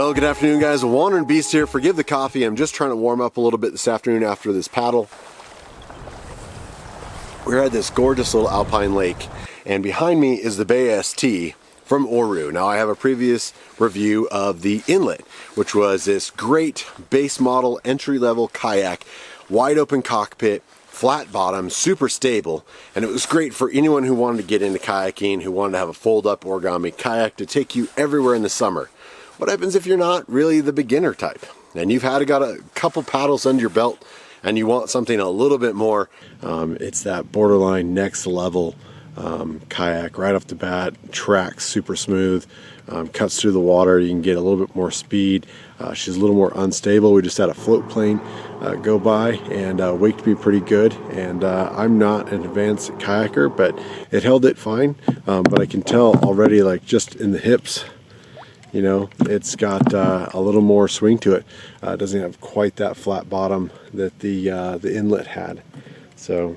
Well, good afternoon, guys. Wandering Beast here. Forgive the coffee. I'm just trying to warm up a little bit this afternoon after this paddle. We're at this gorgeous little alpine lake, and behind me is the Bay ST from Oru. Now, I have a previous review of the Inlet, which was this great base model entry-level kayak, wide open cockpit, flat bottom, super stable, and it was great for anyone who wanted to get into kayaking, who wanted to have a fold-up origami kayak to take you everywhere in the summer. What happens if you're not really the beginner type and you've got a couple paddles under your belt and you want something a little bit more? It's that borderline next level kayak right off the bat. Tracks super smooth, cuts through the water. You can get a little bit more speed. She's a little more unstable. We just had a float plane go by and waked me pretty good, and I'm not an advanced kayaker, but it held it fine. But I can tell already, like just in the hips, you know, it's got a little more swing to it. It doesn't have quite that flat bottom that the Inlet had. So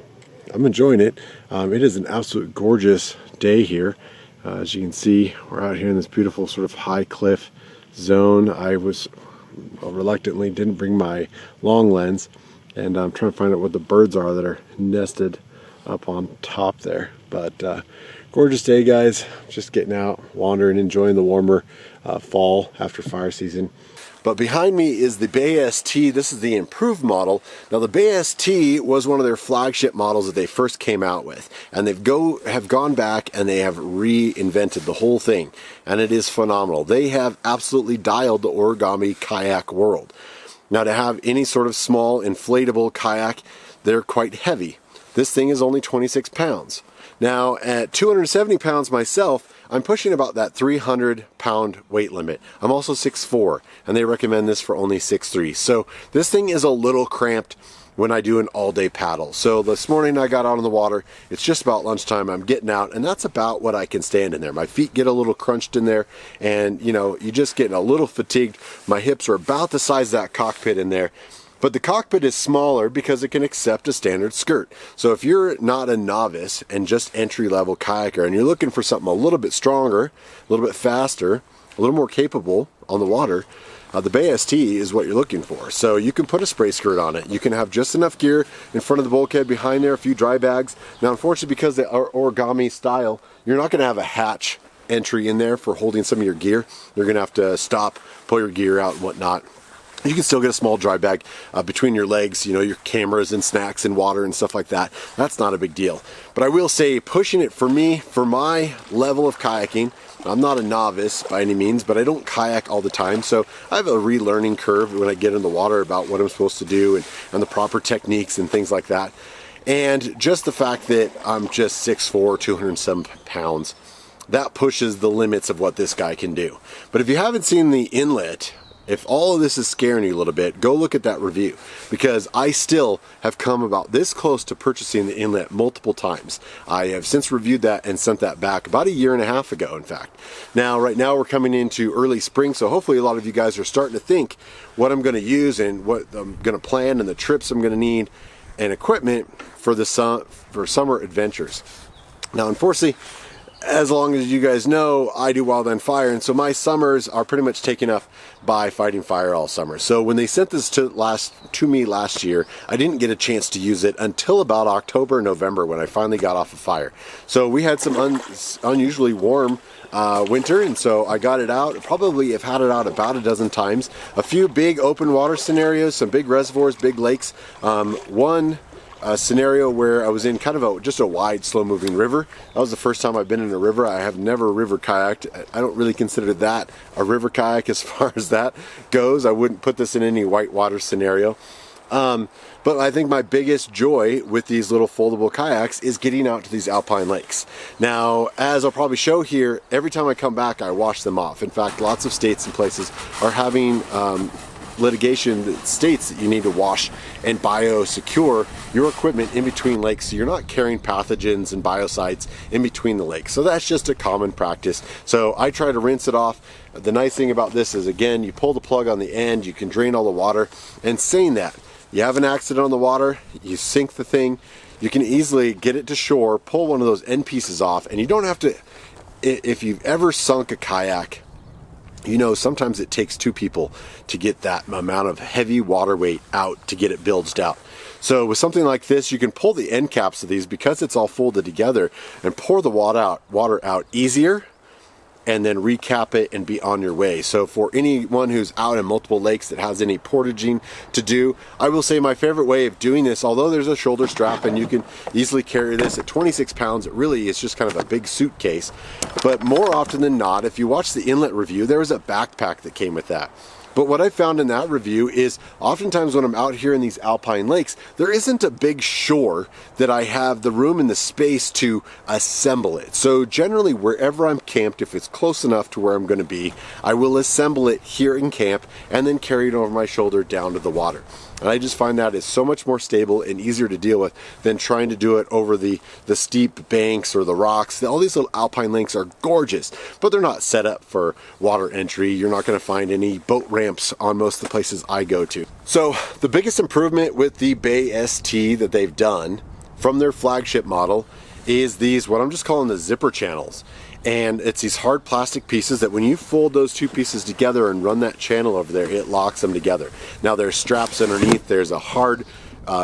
I'm enjoying it. It is an absolute gorgeous day here. As you can see, we're out here in this beautiful sort of high cliff zone. I was reluctantly didn't bring my long lens, and I'm trying to find out what the birds are that are nested up on top there. But gorgeous day, guys. Just getting out, wandering, enjoying the warmer fall after fire season. But behind me is the Bay ST. This is the improved model. Now, the Bay ST was one of their flagship models that they first came out with, and have gone back and they have reinvented the whole thing, and it is phenomenal. They have absolutely dialed the origami kayak world. Now, to have any sort of small inflatable kayak, they're quite heavy. This thing is only 26 pounds. Now, at 270 pounds myself, I'm pushing about that 300-pound weight limit. I'm also 6'4", and they recommend this for only 6'3". So this thing is a little cramped when I do an all-day paddle. So this morning I got out on the water. It's just about lunchtime. I'm getting out, and that's about what I can stand in there. My feet get a little crunched in there, and you know, you're just getting a little fatigued. My hips are about the size of that cockpit in there. But the cockpit is smaller because it can accept a standard skirt. So if you're not a novice and just entry-level kayaker and you're looking for something a little bit stronger, a little bit faster, a little more capable on the water, the Bay ST is what you're looking for. So you can put a spray skirt on it. You can have just enough gear in front of the bulkhead, behind there, a few dry bags. Now, unfortunately, because they are origami style, you're not going to have a hatch entry in there for holding some of your gear. You're going to have to stop, pull your gear out and whatnot. You can still get a small dry bag between your legs, you know, your cameras and snacks and water and stuff like that. That's not a big deal. But I will say, pushing it for me, for my level of kayaking, I'm not a novice by any means, but I don't kayak all the time. So I have a relearning curve when I get in the water about what I'm supposed to do and the proper techniques and things like that. And just the fact that I'm just 6'4", 207 pounds, that pushes the limits of what this guy can do. But if you haven't seen the Inlet, if all of this is scaring you a little bit, go look at that review, because I still have come about this close to purchasing the Inlet multiple times. I have since reviewed that and sent that back about a year and a half ago, in fact. Now, right now we're coming into early spring, so hopefully a lot of you guys are starting to think what I'm going to use and what I'm going to plan and the trips I'm going to need and equipment for for summer adventures. Now, unfortunately, as long as you guys know, I do wildland fire, and so my summers are pretty much taken up by fighting fire all summer. So when they sent this to me last year, I didn't get a chance to use it until about October, November, when I finally got off of fire. So we had some unusually warm winter, and so I got it out. Probably have had it out about a dozen times. A few big open water scenarios, some big reservoirs, big lakes. One scenario where I was in kind of just a wide, slow-moving river. That was the first time I've been in a river. I have never river kayaked. I don't really consider that a river kayak as far as that goes. I wouldn't put this in any whitewater scenario. But I think my biggest joy with these little foldable kayaks is getting out to these alpine lakes. Now, as I'll probably show here, every time I come back, I wash them off. In fact, lots of states and places are having litigation that states that you need to wash and biosecure your equipment in between lakes, so you're not carrying pathogens and biocides in between the lakes. So that's just a common practice. So I try to rinse it off. The nice thing about this is, again, you pull the plug on the end, you can drain all the water. And saying that, you have an accident on the water, you sink the thing, you can easily get it to shore, pull one of those end pieces off, and you don't have to, if you've ever sunk a kayak, you know, sometimes it takes two people to get that amount of heavy water weight out to get it bilged out. So with something like this, you can pull the end caps of these because it's all folded together and pour the water out easier, and then recap it and be on your way. So for anyone who's out in multiple lakes that has any portaging to do, I will say my favorite way of doing this, although there's a shoulder strap and you can easily carry this at 26 pounds, it really is just kind of a big suitcase. But more often than not, if you watch the Inlet review, there was a backpack that came with that. But what I found in that review is oftentimes when I'm out here in these alpine lakes, there isn't a big shore that I have the room and the space to assemble it. So generally wherever I'm camped, if it's close enough to where I'm going to be, I will assemble it here in camp and then carry it over my shoulder down to the water. And I just find that is so much more stable and easier to deal with than trying to do it over the steep banks or the rocks. All these little alpine lakes are gorgeous, but they're not set up for water entry. You're not going to find any boat ramps on most of the places I go to. So the biggest improvement with the Bay ST that they've done from their flagship model is these, what I'm just calling the zipper channels. And it's these hard plastic pieces that when you fold those two pieces together and run that channel over there, it locks them together. Now there's straps underneath, there's a hard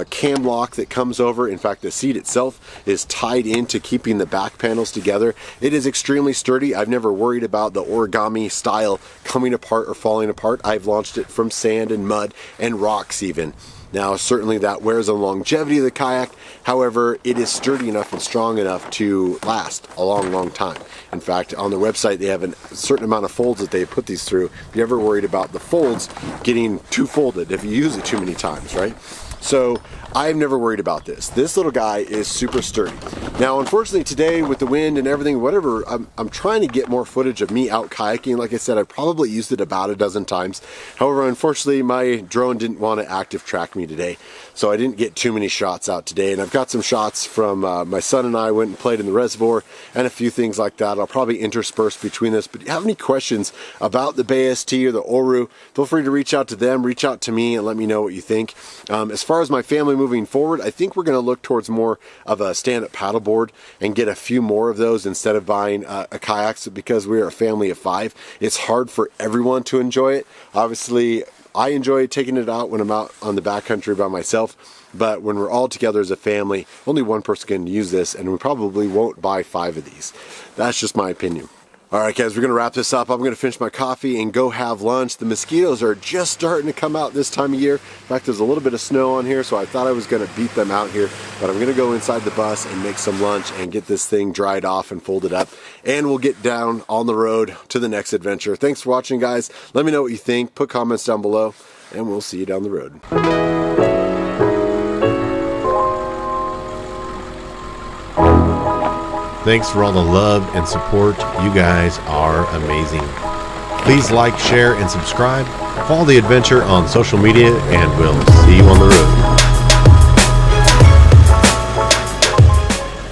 cam lock that comes over. In fact, the seat itself is tied into keeping the back panels together. It is extremely sturdy. I've never worried about the origami style coming apart or falling apart. I've launched it from sand and mud and rocks even. Now, certainly that wears on the longevity of the kayak. However, it is sturdy enough and strong enough to last a long, long time. In fact, on their website, they have a certain amount of folds that they put these through. If you're ever worried about the folds getting too folded, if you use it too many times, right? So I've never worried about this. This little guy is super sturdy. Now, unfortunately today with the wind and everything, whatever, I'm trying to get more footage of me out kayaking. Like I said, I probably used it about a dozen times. However, unfortunately, my drone didn't want to active track me today. So I didn't get too many shots out today. And I've got some shots from my son and I went and played in the reservoir and a few things like that. I'll probably intersperse between this. But if you have any questions about the Bay ST or the Oru, feel free to reach out to them, reach out to me and let me know what you think. As far as my family moving forward, I think we're going to look towards more of a stand-up paddleboard and get a few more of those instead of buying a kayak, because we're a family of 5. It's hard for everyone to enjoy it. Obviously, I enjoy taking it out when I'm out on the backcountry by myself, but when we're all together as a family, only one person can use this, and we probably won't buy 5 of these. That's just my opinion. All right, guys, we're gonna wrap this up. I'm gonna finish my coffee and go have lunch. The mosquitoes are just starting to come out this time of year. In fact, there's a little bit of snow on here, so I thought I was gonna beat them out here, but I'm gonna go inside the bus and make some lunch and get this thing dried off and folded up, and we'll get down on the road to the next adventure. Thanks for watching, guys. Let me know what you think. Put comments down below, and we'll see you down the road. Thanks for all the love and support. You guys are amazing. Please like, share, and subscribe. Follow the adventure on social media, and we'll see you on the road.